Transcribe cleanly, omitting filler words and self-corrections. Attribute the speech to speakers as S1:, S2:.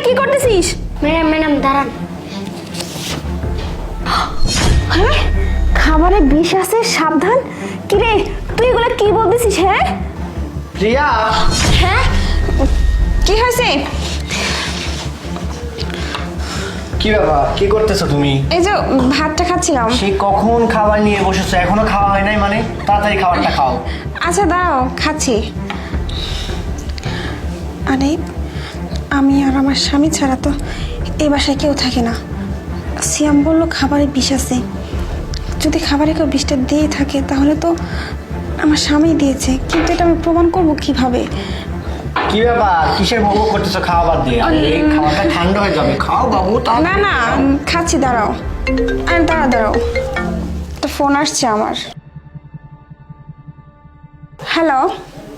S1: কি করতেছিস?
S2: ম্যাডাম দাঁড়ান।
S1: হ্যাঁ, খাবারে বিষ আছে, সাবধান। কিরে তুই এগুলা কি বলতেছিস? হ্যাঁ
S3: প্রিয়া,
S1: হ্যাঁ, কি হয়েছে?
S3: কি ব্যাপার? কি করতেছো তুমি?
S1: এই যে ভাতটা খাচ্ছিলাম।
S3: সে কখন খাবার নিয়ে বসেছো, এখনো খাওয়া হয় নাই? মানে তাড়াতাড়ি খাবারটা খাও।
S1: আচ্ছা দাঁড়াও, খাচ্ছি। আরে আমি আর আমার স্বামী ছাড়া তো এই বাসায় কেউ থাকে না। সিয়াম বলল খাবারে বিষ আছে। যদি খাবারে কেউ বিষটা দিয়ে থাকে তাহলে তো আমার স্বামী দিয়েছে, কিন্তু এটা আমি প্রমাণ করব কিভাবে?
S3: কি ব্যাপার? কিসের ভোগ করতেছো খাবার দিয়ে? আরে খাবারটা ঠান্ডা হয়ে যাবে, খাও বাবু।
S1: না না, খাচ্ছি, দাঁড়াও। আরে দাঁড়াও, একটা ফোন আসছে আমার। হ্যালো।